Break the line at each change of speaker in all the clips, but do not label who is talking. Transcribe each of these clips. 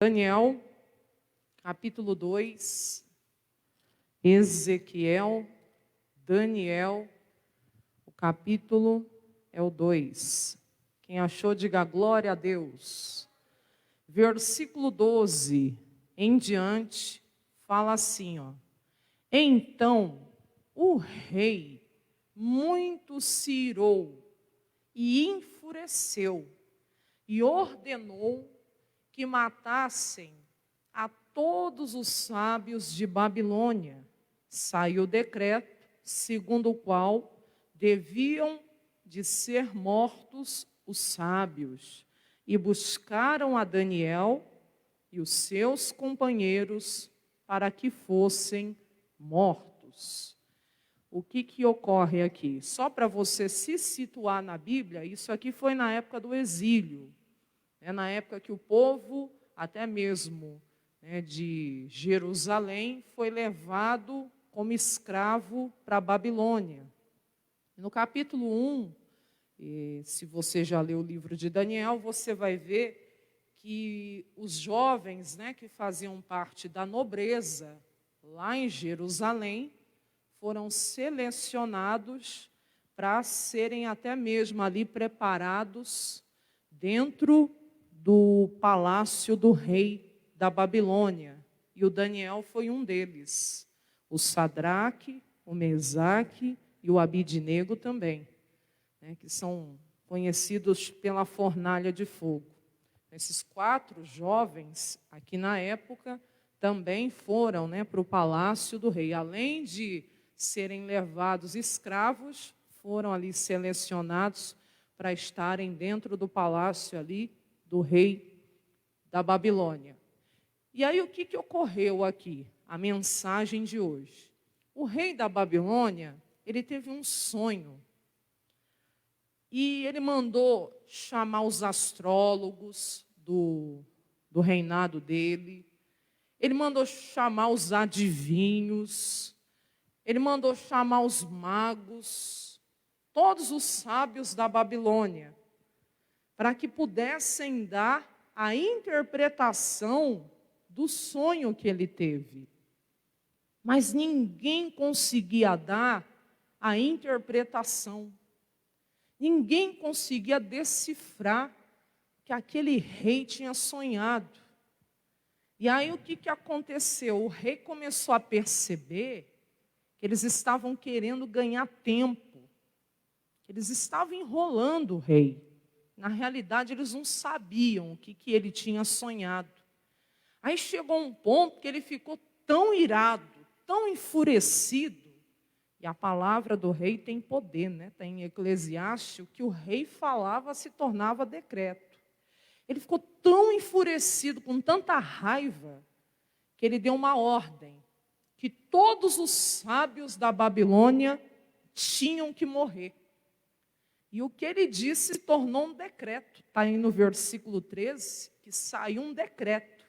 Daniel, capítulo 2, Ezequiel, Daniel, o capítulo é o 2. Quem achou, diga glória a Deus. Versículo 12 em diante, fala assim, ó. Então, o rei muito se irou e enfureceu e ordenou que matassem a todos os sábios de Babilônia. Saiu o decreto, segundo o qual deviam de ser mortos os sábios. E buscaram a Daniel e os seus companheiros para que fossem mortos. O que ocorre aqui? Só para você se situar na Bíblia, isso aqui foi na época do exílio. Na época que o povo, até mesmo de Jerusalém, foi levado como escravo para a Babilônia. No capítulo 1, se você já leu o livro de Daniel, você vai ver que os jovens que faziam parte da nobreza lá em Jerusalém foram selecionados para serem até mesmo ali preparados dentro do palácio do rei da Babilônia. E o Daniel foi um deles. O Sadraque, o Mesaque e o Abidnego também, que são conhecidos pela fornalha de fogo. Esses 4 jovens, aqui na época, também foram para o palácio do rei. Além de serem levados escravos, foram ali selecionados para estarem dentro do palácio ali do rei da Babilônia. E aí o que ocorreu aqui? A mensagem de hoje. O rei da Babilônia, ele teve um sonho. E ele mandou chamar os astrólogos do reinado dele. Ele mandou chamar os adivinhos. Ele mandou chamar os magos. Todos os sábios da Babilônia, para que pudessem dar a interpretação do sonho que ele teve. Mas ninguém conseguia dar a interpretação. Ninguém conseguia decifrar que aquele rei tinha sonhado. E aí o que aconteceu? O rei começou a perceber que eles estavam querendo ganhar tempo. Eles estavam enrolando o rei. Na realidade, eles não sabiam o que ele tinha sonhado. Aí chegou um ponto que ele ficou tão irado, tão enfurecido. E a palavra do rei tem poder, Está em Eclesiastes, o que o rei falava se tornava decreto. Ele ficou tão enfurecido, com tanta raiva, que ele deu uma ordem, que todos os sábios da Babilônia tinham que morrer. E o que ele disse se tornou um decreto. Está aí no versículo 13, que saiu um decreto.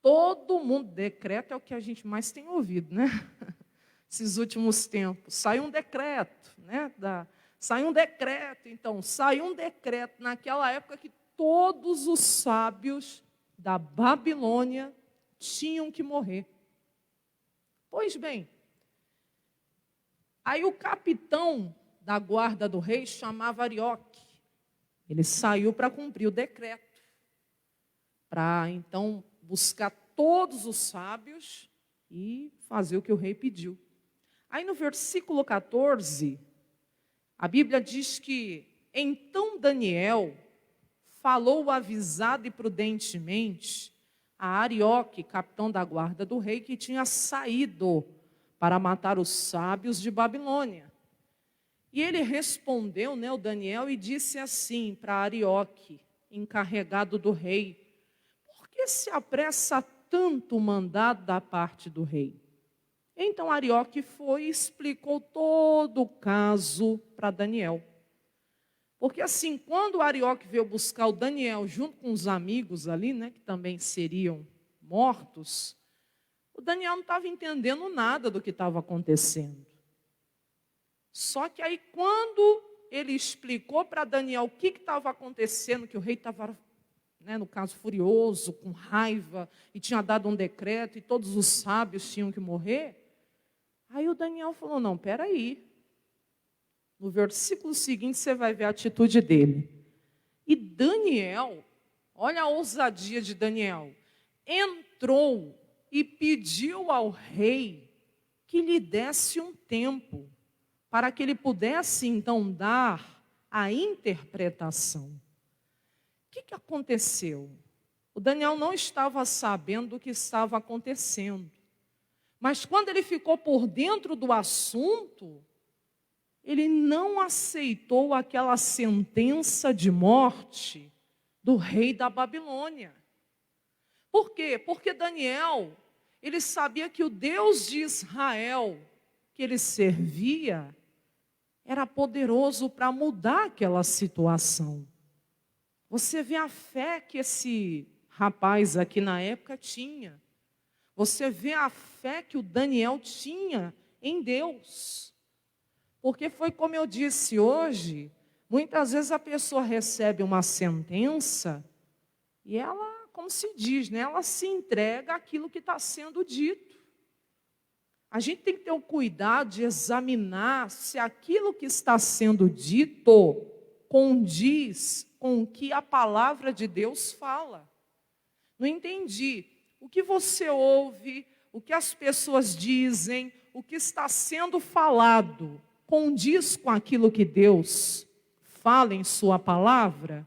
Todo mundo, decreto é o que a gente mais tem ouvido, Esses últimos tempos. Saiu um decreto, Saiu um decreto, então. Saiu um decreto naquela época que todos os sábios da Babilônia tinham que morrer. Pois bem, aí o capitão da guarda do rei chamava Arioque. Ele saiu para cumprir o decreto, para então buscar todos os sábios e fazer o que o rei pediu. Aí no versículo 14, a Bíblia diz que então Daniel falou avisado e prudentemente a Arioque, capitão da guarda do rei, que tinha saído para matar os sábios de Babilônia. E ele respondeu, o Daniel, e disse assim para Arioque, encarregado do rei: por que se apressa tanto o mandado da parte do rei? Então Arioque foi e explicou todo o caso para Daniel. Porque assim, quando Arioque veio buscar o Daniel junto com os amigos ali, que também seriam mortos, o Daniel não estava entendendo nada do que estava acontecendo. Só que aí quando ele explicou para Daniel o que estava acontecendo, que o rei estava né, no caso furioso, com raiva, e tinha dado um decreto, e todos os sábios tinham que morrer. Aí o Daniel falou, não, peraí. No versículo seguinte você vai ver a atitude dele. E Daniel, olha a ousadia de Daniel, entrou e pediu ao rei que lhe desse um tempo, para que ele pudesse então dar a interpretação. O que aconteceu? O Daniel não estava sabendo o que estava acontecendo. Mas quando ele ficou por dentro do assunto, ele não aceitou aquela sentença de morte do rei da Babilônia. Por quê? Porque Daniel, ele sabia que o Deus de Israel, que ele servia, era poderoso para mudar aquela situação. Você vê a fé que esse rapaz aqui na época tinha. Você vê a fé que o Daniel tinha em Deus. Porque foi como eu disse hoje, muitas vezes a pessoa recebe uma sentença e ela, como se diz, né, ela se entrega àquilo que está sendo dito. A gente tem que ter o cuidado de examinar se aquilo que está sendo dito condiz com o que a palavra de Deus fala. Não entendi. O que você ouve, o que as pessoas dizem, o que está sendo falado, condiz com aquilo que Deus fala em sua palavra?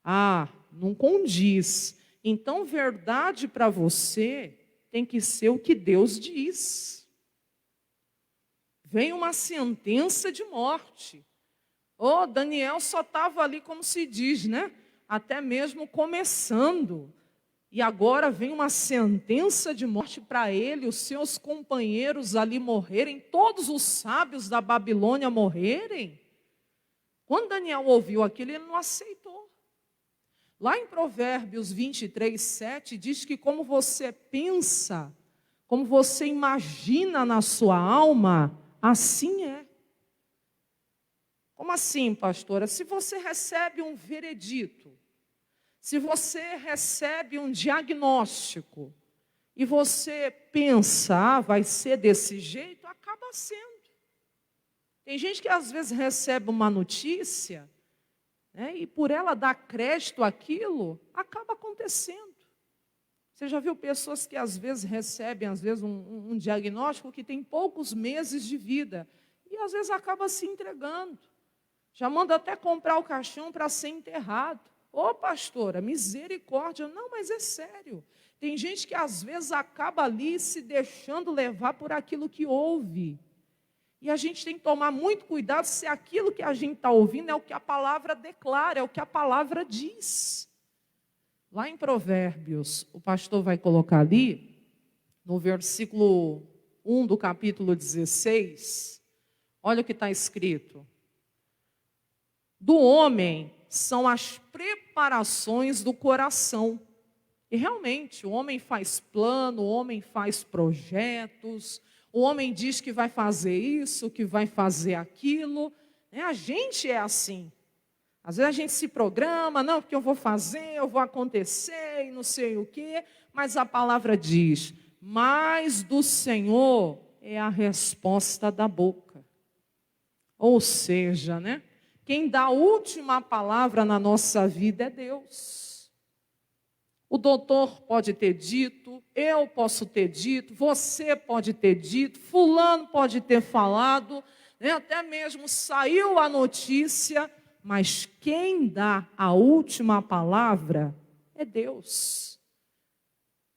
Ah, não condiz. Então, verdade para você tem que ser o que Deus diz. Vem uma sentença de morte. Oh, Daniel só estava ali, como se diz, né? Até mesmo começando. E agora vem uma sentença de morte para ele, os seus companheiros ali morrerem, todos os sábios da Babilônia morrerem. Quando Daniel ouviu aquilo, ele não aceitou. Lá em Provérbios 23, 7, diz que como você pensa, como você imagina na sua alma, assim é. Como assim, pastora? Se você recebe um veredito, se você recebe um diagnóstico e você pensa, vai ser desse jeito, acaba sendo. Tem gente que às vezes recebe uma notícia, né, e por ela dar crédito àquilo, acaba acontecendo. Você já viu pessoas que às vezes recebem um diagnóstico que tem poucos meses de vida e às vezes acaba se entregando. Já manda até comprar o caixão para ser enterrado. Ô pastora, misericórdia. Não, mas é sério. Tem gente que às vezes acaba ali se deixando levar por aquilo que ouve. E a gente tem que tomar muito cuidado se aquilo que a gente está ouvindo é o que a palavra declara, é o que a palavra diz. Lá em Provérbios, o pastor vai colocar ali, no versículo 1 do capítulo 16, olha o que está escrito. Do homem são as preparações do coração. E realmente, o homem faz plano, o homem faz projetos, o homem diz que vai fazer isso, que vai fazer aquilo. A gente é assim. Às vezes a gente se programa, não, porque eu vou fazer, eu vou acontecer e não sei o quê. Mas a palavra diz, mas do Senhor é a resposta da boca. Ou seja, né? Quem dá a última palavra na nossa vida é Deus. O doutor pode ter dito, eu posso ter dito, você pode ter dito, fulano pode ter falado, né? Até mesmo saiu a notícia, mas quem dá a última palavra é Deus.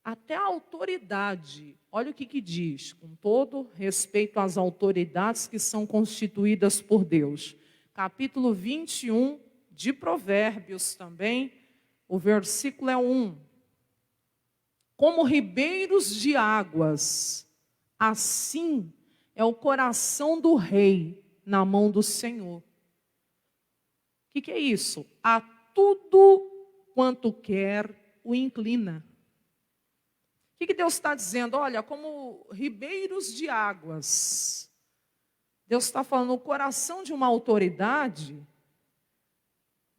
Até a autoridade, olha o que diz, com todo respeito às autoridades que são constituídas por Deus. Capítulo 21 de Provérbios também, o versículo é 1. Como ribeiros de águas, assim é o coração do rei na mão do Senhor. O que é isso? A tudo quanto quer o inclina. O que Deus está dizendo? Olha, como ribeiros de águas. Deus está falando, o coração de uma autoridade,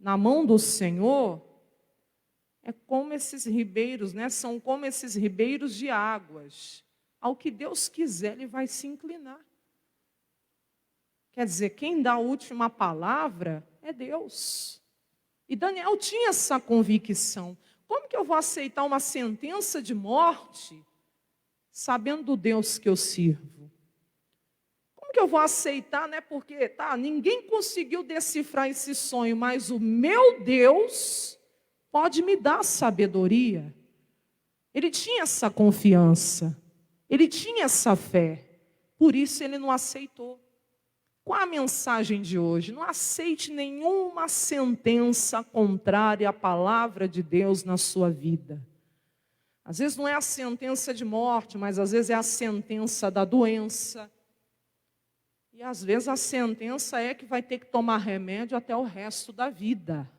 na mão do Senhor, é como esses ribeiros, né? São como esses ribeiros de águas. Ao que Deus quiser, Ele vai se inclinar. Quer dizer, quem dá a última palavra é Deus. E Daniel tinha essa convicção. Como que eu vou aceitar uma sentença de morte sabendo do Deus que eu sirvo? Como que eu vou aceitar, né? Porque ninguém conseguiu decifrar esse sonho, mas o meu Deus pode me dar sabedoria. Ele tinha essa confiança, ele tinha essa fé, por isso ele não aceitou. Qual a mensagem de hoje? Não aceite nenhuma sentença contrária à palavra de Deus na sua vida. Às vezes não é a sentença de morte, mas às vezes é a sentença da doença. E às vezes a sentença é que vai ter que tomar remédio até o resto da vida.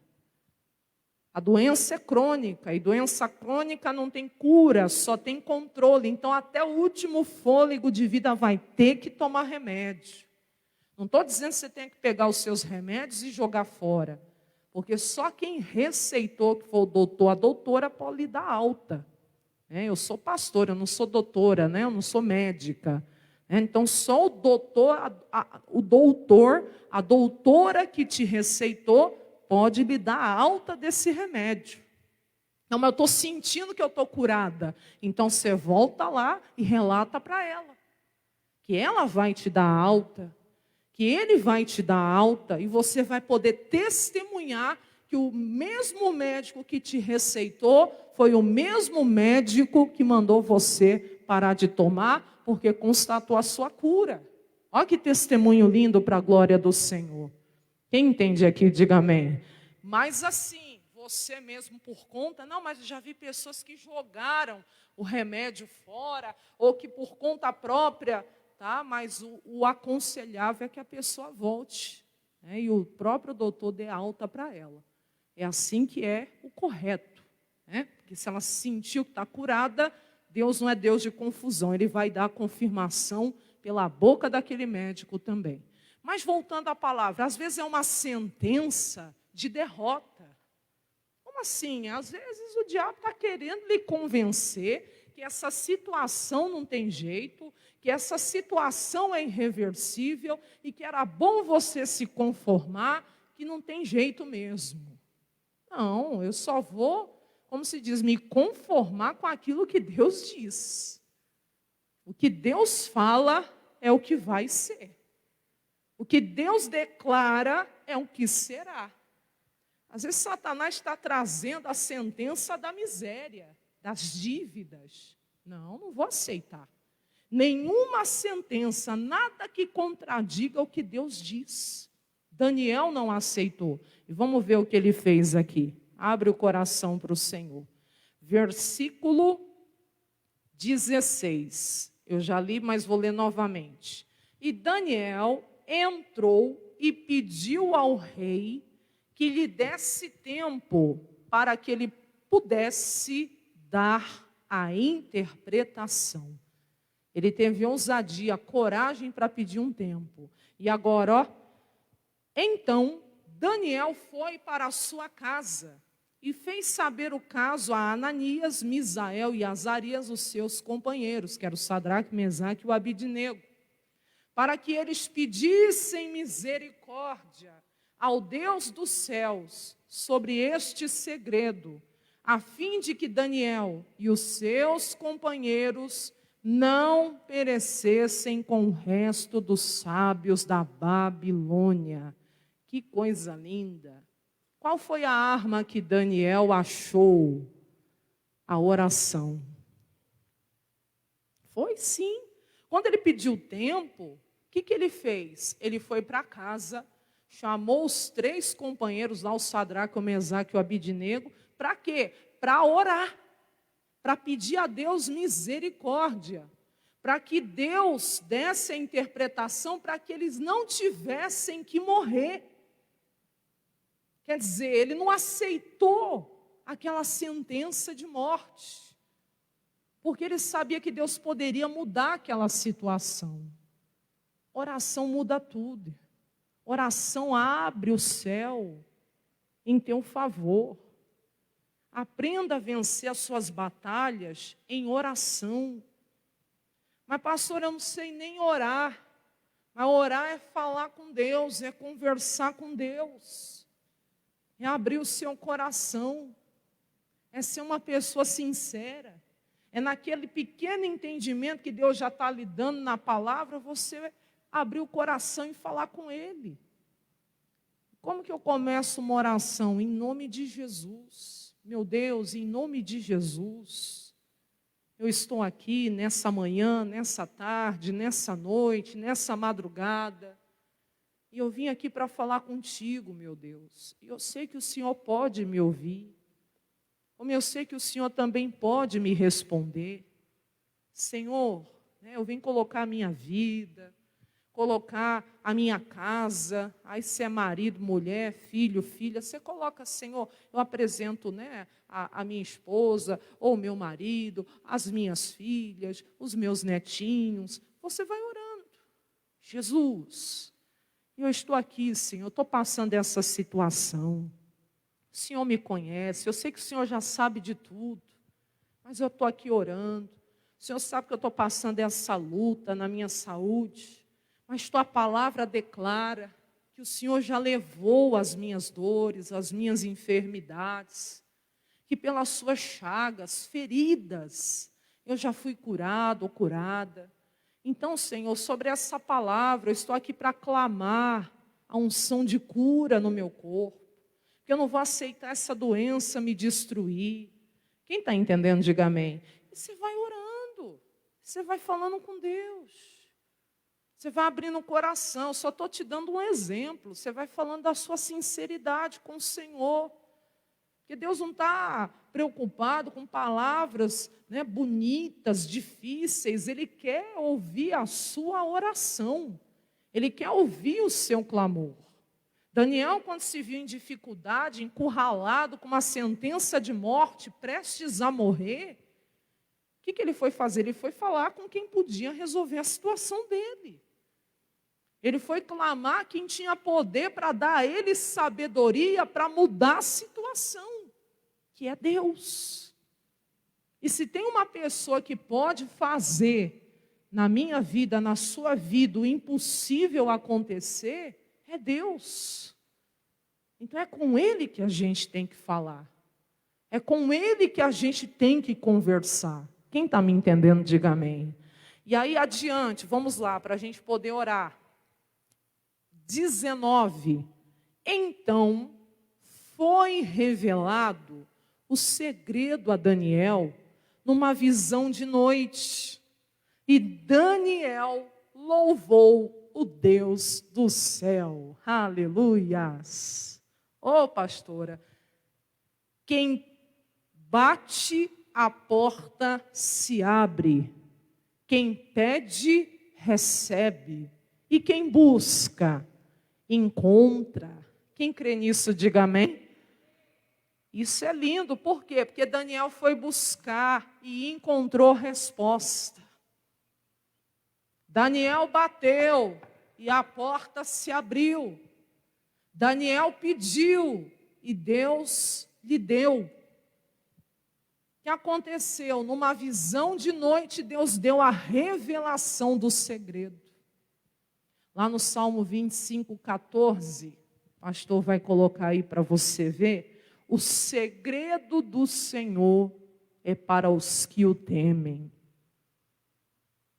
A doença é crônica, e doença crônica não tem cura, só tem controle. Então até o último fôlego de vida vai ter que tomar remédio. Não estou dizendo que você tem que pegar os seus remédios e jogar fora. Porque só quem receitou, que foi o doutor, a doutora, pode lhe dar alta. Eu sou pastora, eu não sou doutora, né? Eu não sou médica. Então só o doutor, a doutora que te receitou, pode lhe dar a alta desse remédio. Não, mas eu estou sentindo que eu estou curada. Então você volta lá e relata para ela. Que ela vai te dar alta. Que ele vai te dar alta e você vai poder testemunhar que o mesmo médico que te receitou foi o mesmo médico que mandou você parar de tomar, porque constatou a sua cura. Olha que testemunho lindo para a glória do Senhor. Quem entende aqui, diga amém. Mas assim, você mesmo por conta, não, mas eu já vi pessoas que jogaram o remédio fora, ou que por conta própria... Mas o aconselhável é que a pessoa volte, né? E o próprio doutor dê alta para ela. É assim que é o correto, né? Porque se ela sentiu que está curada, Deus não é Deus de confusão, Ele vai dar a confirmação pela boca daquele médico também. Mas voltando à palavra, às vezes é uma sentença de derrota. Como assim? Às vezes o diabo está querendo lhe convencer que essa situação não tem jeito, que essa situação é irreversível e que era bom você se conformar, que não tem jeito mesmo. Não, eu só vou, como se diz, me conformar com aquilo que Deus diz. O que Deus fala é o que vai ser. O que Deus declara é o que será. Às vezes Satanás está trazendo a sentença da miséria, das dívidas. Não vou aceitar. Nenhuma sentença, nada que contradiga o que Deus diz. Daniel não aceitou. E vamos ver o que ele fez aqui. Abre o coração para o Senhor. Versículo 16. Eu já li, mas vou ler novamente. E Daniel entrou e pediu ao rei que lhe desse tempo para que ele pudesse dar a interpretação. Ele teve ousadia, coragem para pedir um tempo. E agora, então, Daniel foi para a sua casa e fez saber o caso a Ananias, Misael e Azarias, os seus companheiros, que eram o Sadraque, Mesaque e o Abidnego, para que eles pedissem misericórdia ao Deus dos céus sobre este segredo, a fim de que Daniel e os seus companheiros não perecessem com o resto dos sábios da Babilônia. Que coisa linda! Qual foi a arma que Daniel achou? A oração. Foi sim. Quando ele pediu tempo, o que ele fez? Ele foi para casa, chamou os 3 companheiros lá, o Sadraque, o Mesaque e o Abidnego, para quê? Para orar. Para pedir a Deus misericórdia, para que Deus desse a interpretação para que eles não tivessem que morrer. Quer dizer, ele não aceitou aquela sentença de morte, porque ele sabia que Deus poderia mudar aquela situação. Oração muda tudo. Oração abre o céu em teu favor. Aprenda a vencer as suas batalhas em oração. Mas, pastor, eu não sei nem orar. Mas orar é falar com Deus, é conversar com Deus. É abrir o seu coração. É ser uma pessoa sincera. É naquele pequeno entendimento que Deus já está lhe dando na palavra, você abrir o coração e falar com Ele. Como que eu começo uma oração? Em nome de Jesus. Meu Deus, em nome de Jesus. Eu estou aqui nessa manhã, nessa tarde, nessa noite, nessa madrugada. E eu vim aqui para falar contigo, meu Deus. E eu sei que o Senhor pode me ouvir. Como eu sei que o Senhor também pode me responder. Senhor, eu vim colocar a minha vida, colocar a minha casa, aí se é marido, mulher, filho, filha, você coloca, Senhor, eu apresento a minha esposa, ou meu marido, as minhas filhas, os meus netinhos, você vai orando. Jesus, eu estou aqui, Senhor, eu estou passando essa situação. O Senhor me conhece, eu sei que o Senhor já sabe de tudo, mas eu estou aqui orando. O Senhor sabe que eu estou passando essa luta na minha saúde, mas tua palavra declara que o Senhor já levou as minhas dores, as minhas enfermidades, que pelas suas chagas, feridas, eu já fui curado ou curada. Então, Senhor, sobre essa palavra, eu estou aqui para clamar a unção de cura no meu corpo. Porque eu não vou aceitar essa doença me destruir. Quem está entendendo, diga amém. E você vai orando, você vai falando com Deus, você vai abrindo o coração. Eu só estou te dando um exemplo. Você vai falando da sua sinceridade com o Senhor. Porque Deus não está preocupado com palavras bonitas, difíceis. Ele quer ouvir a sua oração. Ele quer ouvir o seu clamor. Daniel, quando se viu em dificuldade, encurralado com uma sentença de morte, prestes a morrer, o que ele foi fazer? Ele foi falar com quem podia resolver a situação dele. Ele foi clamar quem tinha poder para dar a ele sabedoria para mudar a situação, que é Deus. E se tem uma pessoa que pode fazer na minha vida, na sua vida, o impossível acontecer, é Deus. Então é com Ele que a gente tem que falar. É com Ele que a gente tem que conversar. Quem está me entendendo, diga amém. E aí adiante, vamos lá, para a gente poder orar. 19. Então foi revelado o segredo a Daniel numa visão de noite. E Daniel louvou o Deus do céu. Aleluias. Ô pastora, quem bate, a porta se abre. Quem pede, recebe. E quem busca, encontra. Quem crê nisso, diga amém. Isso é lindo, por quê? Porque Daniel foi buscar e encontrou resposta. Daniel bateu e a porta se abriu. Daniel pediu e Deus lhe deu. O que aconteceu? Numa visão de noite, Deus deu a revelação do segredo. Lá no Salmo 25, 14, o pastor vai colocar aí para você ver. O segredo do Senhor é para os que o temem.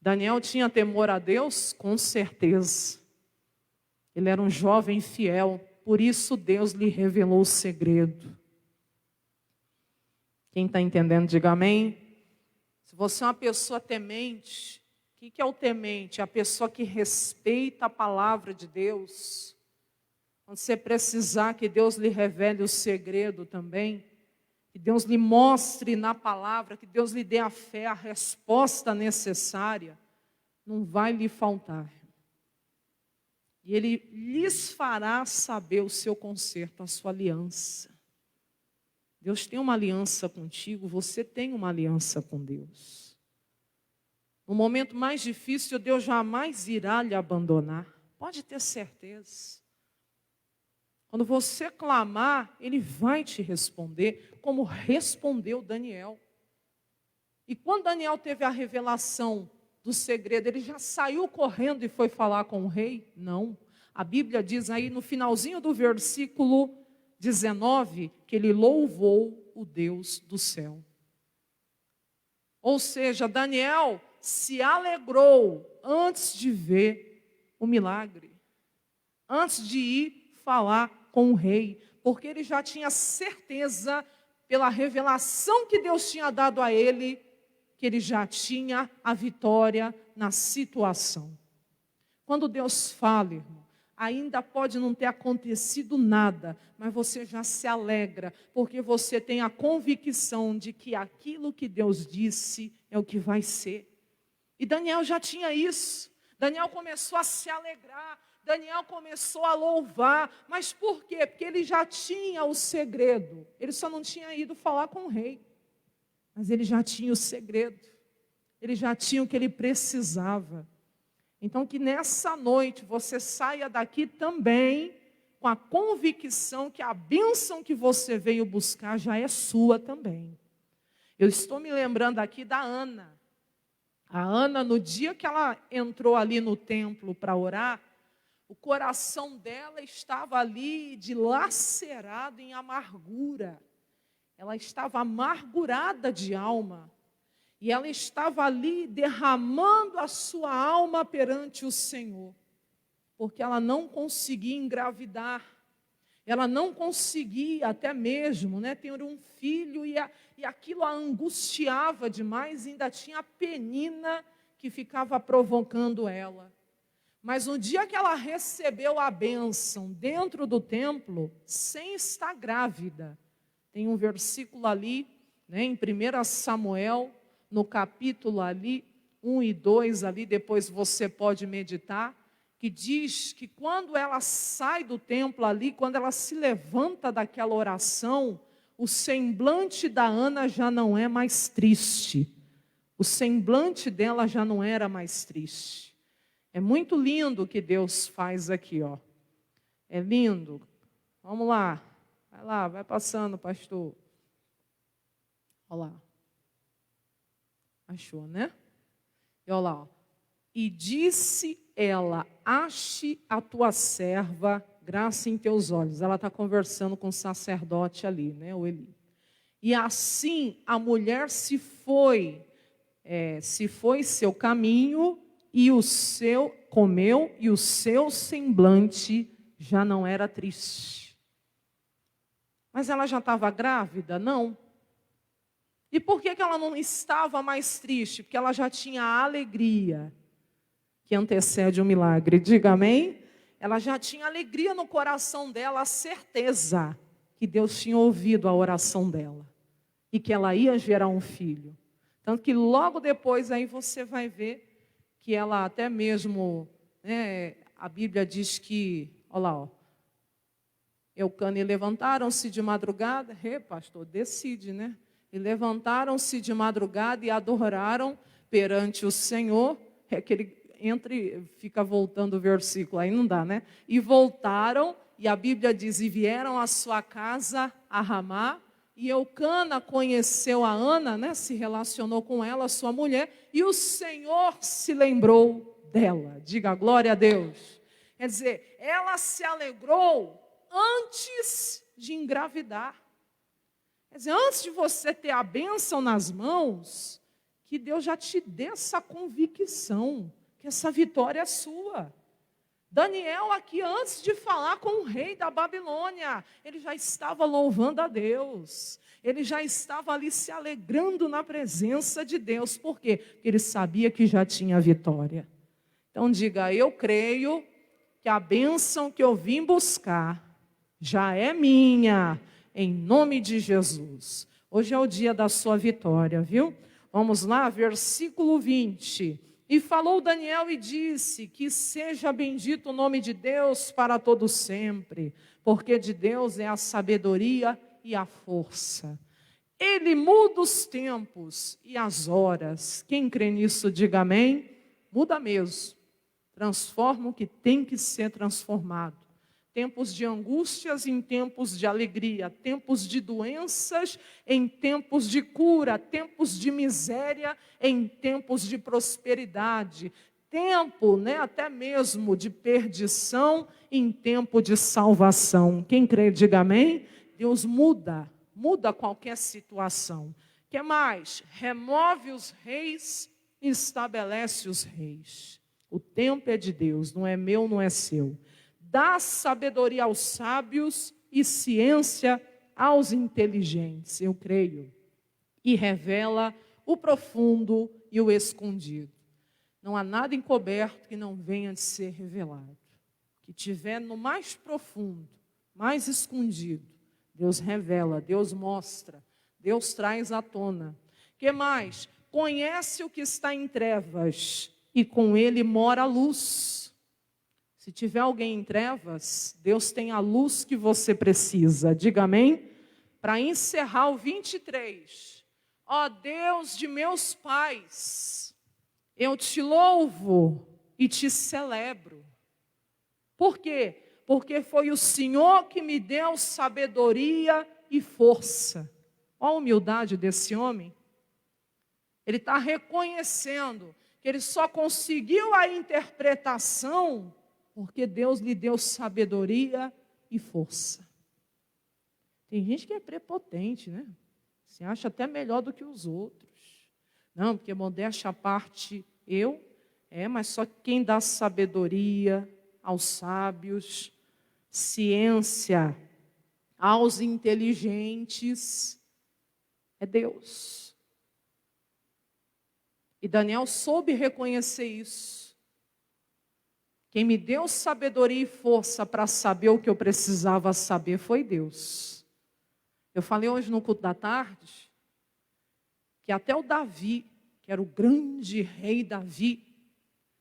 Daniel tinha temor a Deus? Com certeza. Ele era um jovem fiel, por isso Deus lhe revelou o segredo. Quem está entendendo, diga amém. Se você é uma pessoa temente, o que é o temente? É a pessoa que respeita a palavra de Deus. Quando você precisar que Deus lhe revele o segredo também, que Deus lhe mostre na palavra, que Deus lhe dê a fé, a resposta necessária, não vai lhe faltar. E Ele lhes fará saber o seu conserto, a sua aliança. Deus tem uma aliança contigo, você tem uma aliança com Deus. No momento mais difícil, Deus jamais irá lhe abandonar. Pode ter certeza. Quando você clamar, Ele vai te responder, como respondeu Daniel. E quando Daniel teve a revelação do segredo, ele já saiu correndo e foi falar com o rei? Não. A Bíblia diz aí no finalzinho do versículo 19, que ele louvou o Deus do céu. Ou seja, Daniel se alegrou antes de ver o milagre, antes de ir falar com o rei, porque ele já tinha certeza, pela revelação que Deus tinha dado a ele, que ele já tinha a vitória na situação. Quando Deus fala, irmão, ainda pode não ter acontecido nada, mas você já se alegra, porque você tem a convicção de que aquilo que Deus disse é o que vai ser. E Daniel já tinha isso. Daniel começou a se alegrar, Daniel começou a louvar. Mas por quê? Porque ele já tinha o segredo. Ele só não tinha ido falar com o rei. Mas ele já tinha o segredo. Ele já tinha o que ele precisava. Então que nessa noite você saia daqui também com a convicção que a bênção que você veio buscar já é sua também. Eu estou me lembrando aqui da Ana. A Ana, no dia que ela entrou ali no templo para orar, o coração dela estava ali dilacerado em amargura. Ela estava amargurada de alma. E ela estava ali derramando a sua alma perante o Senhor. Porque ela não conseguia engravidar. Ela não conseguia até mesmo ter um filho. E aquilo a angustiava demais. E ainda tinha a penina que ficava provocando ela. Mas no dia que ela recebeu a bênção dentro do templo, sem estar grávida, tem um versículo ali, em 1 Samuel, no capítulo ali, 1 e 2, ali, depois você pode meditar, que diz que quando ela sai do templo ali, quando ela se levanta daquela oração, o semblante da Ana já não é mais triste. O semblante dela já não era mais triste. É muito lindo o que Deus faz aqui, ó. É lindo. Vamos lá. Vai lá, vai passando, pastor. Olha lá. Achou, né? E olha lá. Ó. E disse ela, ache a tua serva graça em teus olhos. Ela está conversando com o sacerdote ali, né? O Eli. E assim a mulher se foi seu caminho, e o seu comeu, e o seu semblante já não era triste. Mas ela já estava grávida? Não. E por que ela não estava mais triste? Porque ela já tinha a alegria que antecede o milagre. Diga amém? Ela já tinha alegria no coração dela, a certeza que Deus tinha ouvido a oração dela. E que ela ia gerar um filho. Tanto que logo depois aí você vai ver que ela até mesmo, a Bíblia diz que, olha lá, ó, Eucana e levantaram-se de madrugada, pastor, decide, né? E levantaram-se de madrugada e adoraram perante o Senhor, que ele fica voltando o versículo, aí não dá, né? E voltaram, e a Bíblia diz, e vieram à sua casa a Ramá, e Eucana conheceu a Ana, né? Se relacionou com ela, sua mulher, e o Senhor se lembrou dela. Diga glória a Deus. Quer dizer, ela se alegrou antes de engravidar. Quer dizer, antes de você ter a bênção nas mãos, que Deus já te dê essa convicção, que essa vitória é sua. Daniel aqui, antes de falar com o rei da Babilônia, ele já estava louvando a Deus. Ele já estava ali se alegrando na presença de Deus. Por quê? Porque ele sabia que já tinha a vitória. Então diga, eu creio que a bênção que eu vim buscar já é minha, em nome de Jesus. Hoje é o dia da sua vitória, viu? Vamos lá, versículo 20. E falou Daniel e disse, que seja bendito o nome de Deus para todo sempre, porque de Deus é a sabedoria e a força. Ele muda os tempos e as horas. Quem crê nisso, diga amém. Muda mesmo. Transforma o que tem que ser transformado. tempos de angústias em tempos de alegria, tempos de doenças em tempos de cura, tempos de miséria em tempos de prosperidade, tempo, até mesmo de perdição em tempo de salvação. Quem crê, diga amém. Deus muda qualquer situação. Que mais? Remove os reis e estabelece os reis. O tempo é de Deus, não é meu, não é seu. Dá sabedoria aos sábios e ciência aos inteligentes, eu creio. E revela o profundo e o escondido. Não há nada encoberto que não venha de ser revelado. O que tiver no mais profundo, mais escondido, Deus revela, Deus mostra, Deus traz à tona. Que mais? Conhece o que está em trevas e com ele mora a luz. Se tiver alguém em trevas, Deus tem a luz que você precisa. Diga amém? Para encerrar o 23. Ó Deus de meus pais, eu te louvo e te celebro. Por quê? Porque foi o Senhor que me deu sabedoria e força. Olha a humildade desse homem. Ele está reconhecendo que ele só conseguiu a interpretação porque Deus lhe deu sabedoria e força. Tem gente que é prepotente, né? Se acha até melhor do que os outros. Não, porque modéstia à parte mas só quem dá sabedoria aos sábios, ciência aos inteligentes, é Deus. E Daniel soube reconhecer isso. Quem me deu sabedoria e força para saber o que eu precisava saber foi Deus. Eu falei hoje no culto da tarde que até o Davi, que era o grande rei Davi,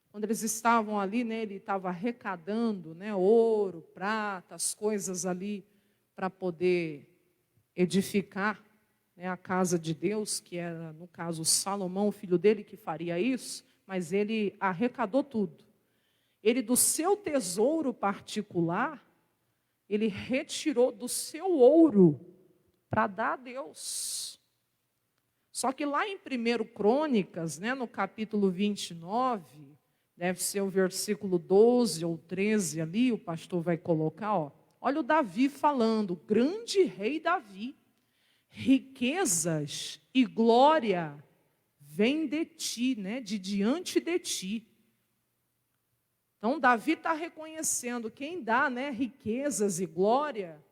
quando eles estavam ali, ele estava arrecadando, ouro, prata, as coisas ali para poder edificar a casa de Deus, que era, no caso, Salomão, o filho dele, que faria isso, mas ele arrecadou tudo. Ele, do seu tesouro particular, ele retirou do seu ouro para dar a Deus. Só que lá em 1 Crônicas, no capítulo 29, deve ser o versículo 12 ou 13 ali, o pastor vai colocar, olha o Davi falando, grande rei Davi, riquezas e glória vêm de ti, de diante de ti. Então, Davi está reconhecendo, quem dá riquezas e glória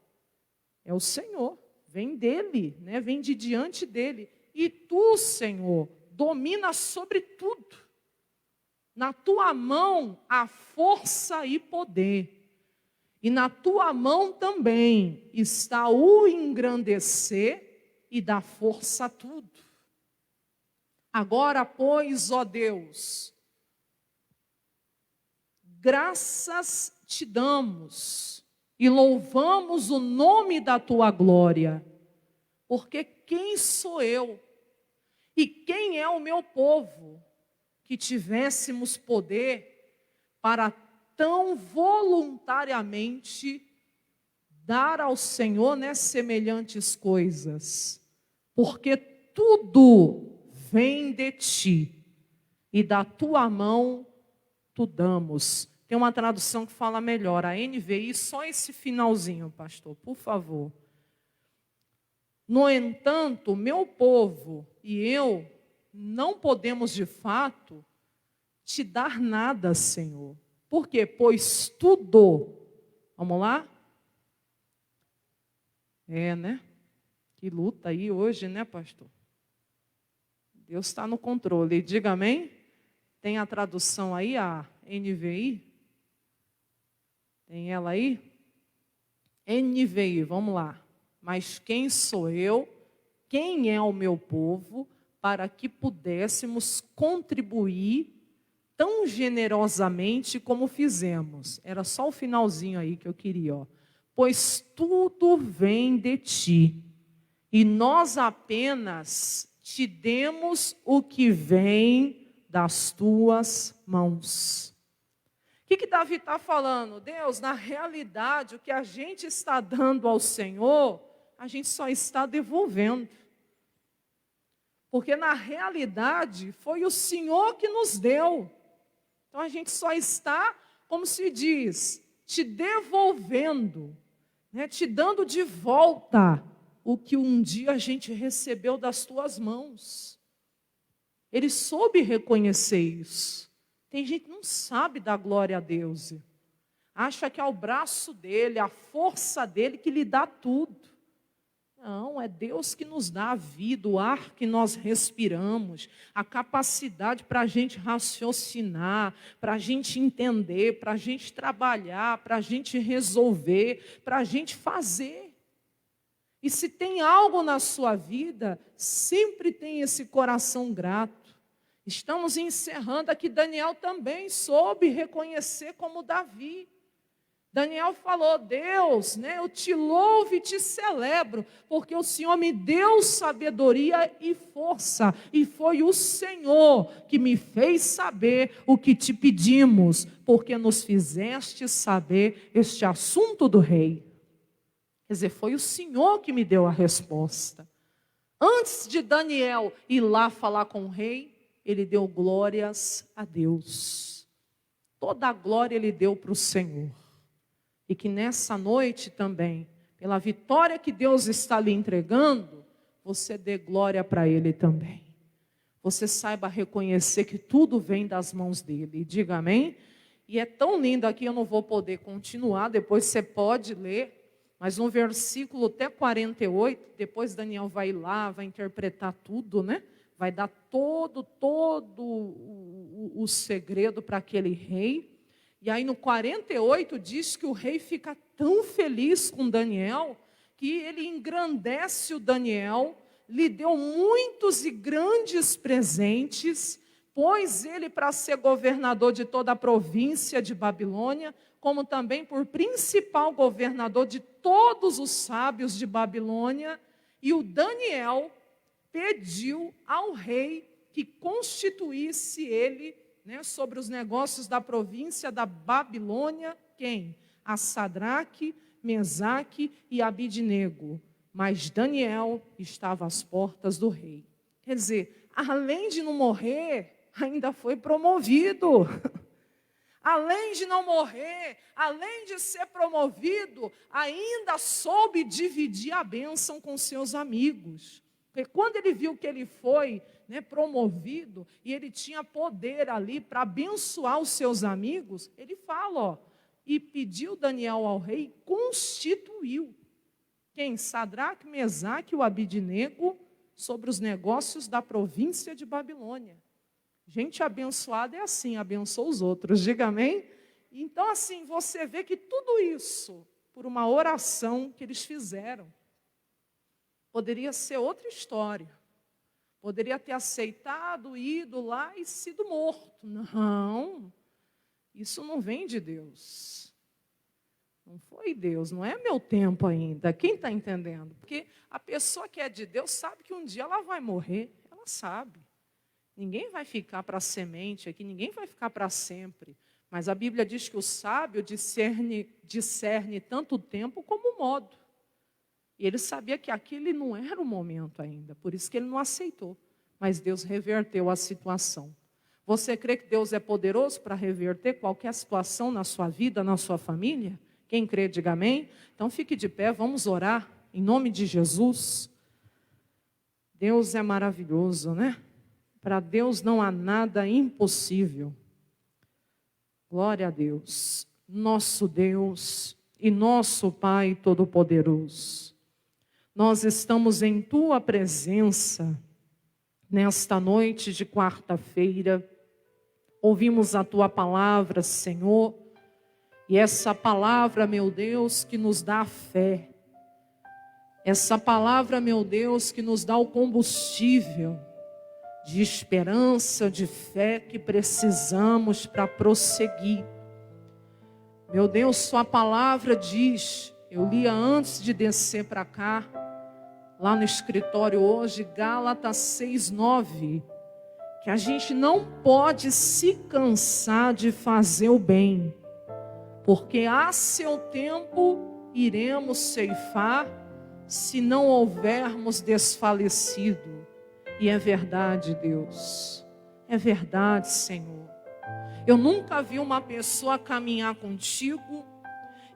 é o Senhor, vem dele, vem de diante dele. E tu, Senhor, domina sobre tudo. Na tua mão há força e poder. E na tua mão também está o engrandecer e dar força a tudo. Agora, pois, ó Deus, graças te damos e louvamos o nome da tua glória, porque quem sou eu e quem é o meu povo que tivéssemos poder para tão voluntariamente dar ao Senhor semelhantes coisas, porque tudo vem de ti e da tua mão tu damos. Tem uma tradução que fala melhor, a NVI, só esse finalzinho, pastor, por favor. No entanto, meu povo e eu não podemos de fato te dar nada, Senhor. Por quê? Pois tudo, vamos lá? Que luta aí hoje, pastor? Deus está no controle. Diga amém. Tem a tradução aí, a NVI? Tem ela aí? NVI, vamos lá. Mas quem sou eu? Quem é o meu povo? Para que pudéssemos contribuir tão generosamente como fizemos. Era só o finalzinho aí que eu queria, Pois tudo vem de ti, e nós apenas te demos o que vem das tuas mãos. que Davi está falando? Deus, na realidade, o que a gente está dando ao Senhor, a gente só está devolvendo. Porque na realidade, foi o Senhor que nos deu. Então a gente só está, como se diz, te devolvendo, né? Te dando de volta o que um dia a gente recebeu das tuas mãos. Ele soube reconhecer isso. Tem gente que não sabe dar glória a Deus. Acha que é o braço dele, a força dele que lhe dá tudo. Não, é Deus que nos dá a vida, o ar que nós respiramos, a capacidade para a gente raciocinar, para a gente entender, para a gente trabalhar, para a gente resolver, para a gente fazer. E se tem algo na sua vida, sempre tem esse coração grato. Estamos encerrando aqui, Daniel também soube reconhecer como Davi. Daniel falou, Deus, né, eu te louvo e te celebro, porque o Senhor me deu sabedoria e força, e foi o Senhor que me fez saber o que te pedimos, porque nos fizeste saber este assunto do rei. Quer dizer, foi o Senhor que me deu a resposta. Antes de Daniel ir lá falar com o rei, ele deu glórias a Deus. Toda a glória ele deu para o Senhor. E que nessa noite também, pela vitória que Deus está lhe entregando, você dê glória para Ele também. Você saiba reconhecer que tudo vem das mãos dEle. Diga amém. E é tão lindo aqui, eu não vou poder continuar, depois você pode ler. Mas no versículo até 48, depois Daniel vai lá, vai interpretar tudo, né? Vai dar todo o segredo para aquele rei. E aí no 48 diz que o rei fica tão feliz com Daniel, que ele engrandece o Daniel, lhe deu muitos e grandes presentes, pôs ele para ser governador de toda a província de Babilônia, como também por principal governador de todos os sábios de Babilônia. E o Daniel pediu ao rei que constituísse ele, né, sobre os negócios da província da Babilônia, quem? A Sadraque, Mesaque e Abidnego. Mas Daniel estava às portas do rei. Quer dizer, além de não morrer, ainda foi promovido. Além de não morrer, além de ser promovido, ainda soube dividir a bênção com seus amigos. Porque quando ele viu que ele foi, né, promovido, e ele tinha poder ali para abençoar os seus amigos, ele fala, ó, e pediu Daniel ao rei e constituiu. Quem? Sadraque, Mesaque e o Abidnego sobre os negócios da província de Babilônia. Gente abençoada é assim, abençoa os outros, diga amém? Então assim, você vê que tudo isso, por uma oração que eles fizeram, poderia ser outra história. Poderia ter aceitado, ido lá e sido morto. Não, isso não vem de Deus. Não foi Deus, não é meu tempo ainda. Quem está entendendo? Porque a pessoa que é de Deus sabe que um dia ela vai morrer. Ela sabe. Ninguém vai ficar para semente aqui, ninguém vai ficar para sempre. Mas a Bíblia diz que o sábio discerne tanto o tempo como o modo. E ele sabia que aquele não era o momento ainda, por isso que ele não aceitou. Mas Deus reverteu a situação. Você crê que Deus é poderoso para reverter qualquer situação na sua vida, na sua família? Quem crê, diga amém. Então fique de pé, vamos orar em nome de Jesus. Deus é maravilhoso, né? Para Deus não há nada impossível. Glória a Deus, nosso Deus e nosso Pai Todo-Poderoso. Nós estamos em Tua presença, nesta noite de quarta-feira. Ouvimos a Tua palavra, Senhor, e essa palavra, meu Deus, que nos dá a fé. Essa palavra, meu Deus, que nos dá o combustível de esperança, de fé que precisamos para prosseguir. Meu Deus, Sua palavra diz, eu lia antes de descer para cá, lá no escritório hoje, Gálatas 6:9, que a gente não pode se cansar de fazer o bem, porque a seu tempo iremos ceifar se não houvermos desfalecido. E é verdade, Deus, é verdade, Senhor. Eu nunca vi uma pessoa caminhar contigo,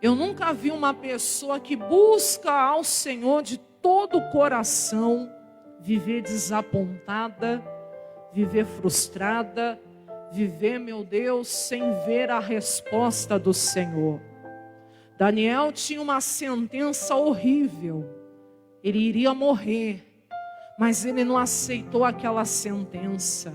eu nunca vi uma pessoa que busca ao Senhor de todo o coração viver desapontada, viver frustrada, viver, meu Deus, sem ver a resposta do Senhor. Daniel tinha uma sentença horrível, ele iria morrer, mas ele não aceitou aquela sentença,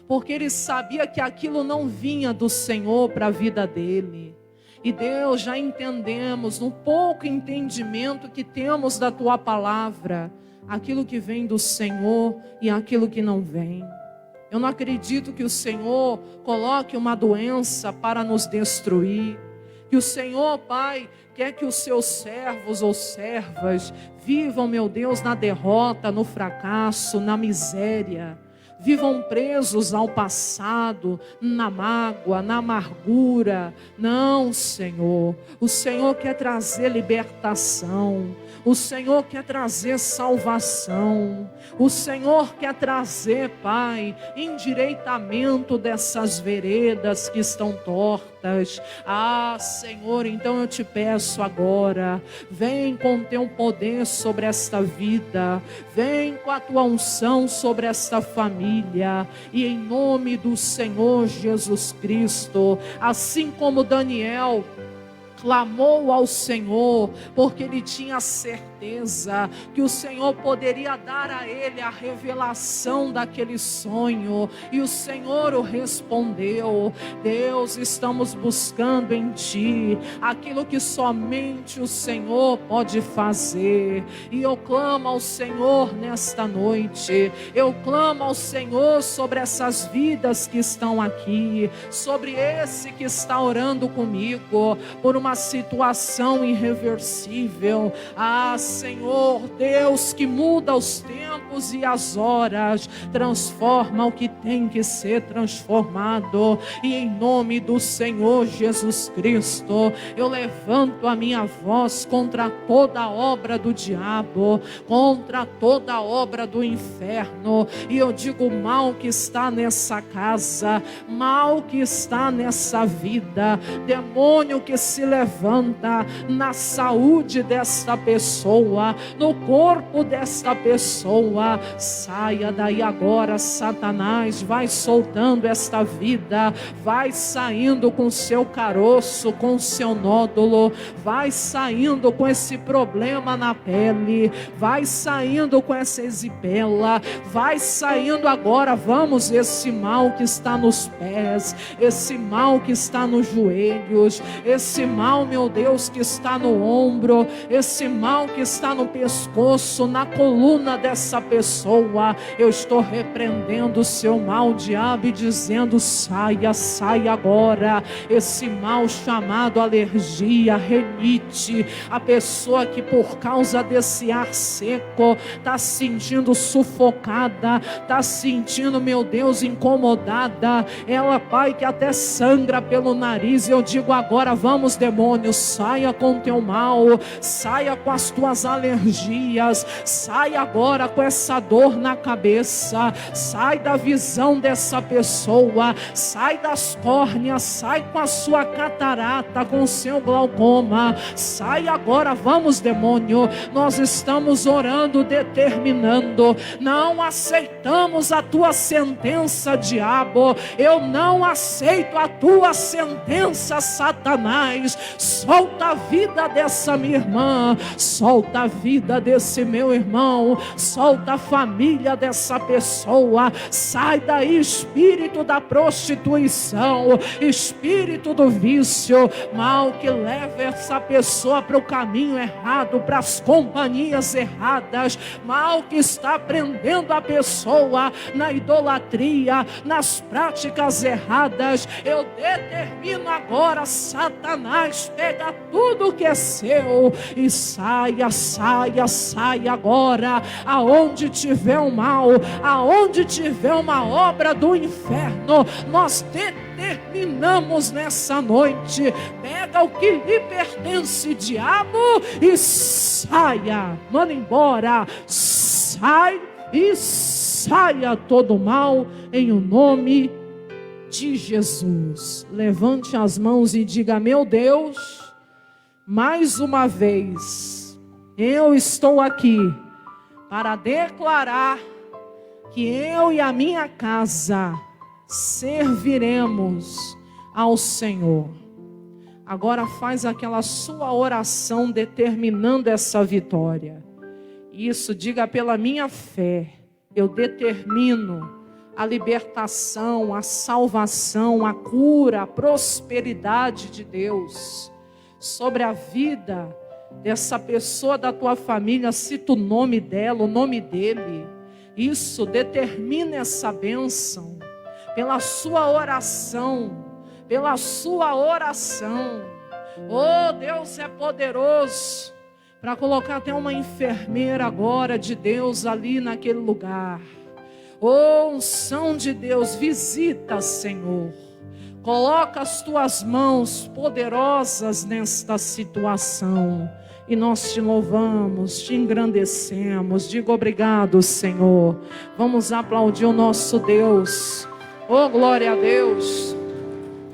porque ele sabia que aquilo não vinha do Senhor para a vida dele. E Deus, já entendemos, no pouco entendimento que temos da Tua palavra, aquilo que vem do Senhor e aquilo que não vem. Eu não acredito que o Senhor coloque uma doença para nos destruir, que o Senhor, Pai, quer que os seus servos ou servas vivam, meu Deus, na derrota, no fracasso, na miséria. Vivam presos ao passado, na mágoa, na amargura. Não, Senhor. O Senhor quer trazer libertação. O Senhor quer trazer salvação. O Senhor quer trazer, Pai, endireitamento dessas veredas que estão tortas. Ah, Senhor, então eu te peço agora, vem com teu poder sobre esta vida. Vem com a tua unção sobre esta família. E em nome do Senhor Jesus Cristo, assim como Daniel clamou ao Senhor, porque ele tinha certeza que o Senhor poderia dar a ele a revelação daquele sonho, e o Senhor o respondeu. Deus, estamos buscando em Ti aquilo que somente o Senhor pode fazer, e eu clamo ao Senhor nesta noite, eu clamo ao Senhor sobre essas vidas que estão aqui, sobre esse que está orando comigo, por uma situação irreversível. Ah, Senhor, Deus que muda os tempos e as horas, transforma o que tem que ser transformado, e em nome do Senhor Jesus Cristo, eu levanto a minha voz contra toda obra do diabo, contra toda obra do inferno, e eu digo: mal que está nessa casa, mal que está nessa vida, demônio que se levanta na saúde desta pessoa, no corpo desta pessoa, saia daí agora, Satanás. Vai soltando esta vida, vai saindo com seu caroço, com seu nódulo, vai saindo com esse problema na pele, vai saindo com essa exipela, vai saindo agora. Vamos, esse mal que está nos pés, esse mal que está nos joelhos, esse mal, meu Deus, que está no ombro, esse mal que está no pescoço, na coluna dessa pessoa, eu estou repreendendo o seu mal, diabo, e dizendo: saia, saia agora. Esse mal chamado alergia, renite, a pessoa que por causa desse ar seco está se sentindo sufocada, está se sentindo, meu Deus, incomodada, ela, Pai, que até sangra pelo nariz, eu digo agora: vamos, demônio, saia com teu mal, saia com as tuas alergias, saia agora com essa dor na cabeça, sai da visão dessa pessoa, sai das córneas, sai com a sua catarata, com o seu glaucoma, sai agora. Vamos, demônio, nós estamos orando, determinando, não aceitamos a tua sentença, diabo, eu não aceito a tua sentença, Satanás. Solta a vida dessa minha irmã, solta a vida desse meu irmão, solta a família dessa pessoa. Sai daí, espírito da prostituição, espírito do vício, mal que leva essa pessoa para o caminho errado, para as companhias erradas, mal que está prendendo a pessoa na idolatria, nas práticas erradas. Eu determino agora, Satanás, pega tudo que é seu e saia, saia, saia agora. Aonde tiver o mal, aonde tiver uma obra do inferno, nós determinamos nessa noite: pega o que lhe pertence, diabo, e saia, manda embora, sai e saia todo mal em o nome de Jesus. Levante as mãos e diga: meu Deus, mais uma vez eu estou aqui para declarar que eu e a minha casa serviremos ao Senhor. Agora faz aquela sua oração determinando essa vitória. Isso, diga: pela minha fé, eu determino a libertação, a salvação, a cura, a prosperidade de Deus sobre a vida dessa pessoa da tua família. Cita o nome dela, o nome dele. Isso, determina essa bênção pela sua oração, pela sua oração. Oh, Deus é poderoso para colocar até uma enfermeira agora de Deus ali naquele lugar. Oh, unção de Deus, visita, Senhor. Coloca as tuas mãos poderosas nesta situação. E nós te louvamos, te engrandecemos. Diga obrigado, Senhor. Vamos aplaudir o nosso Deus. Oh, glória a Deus.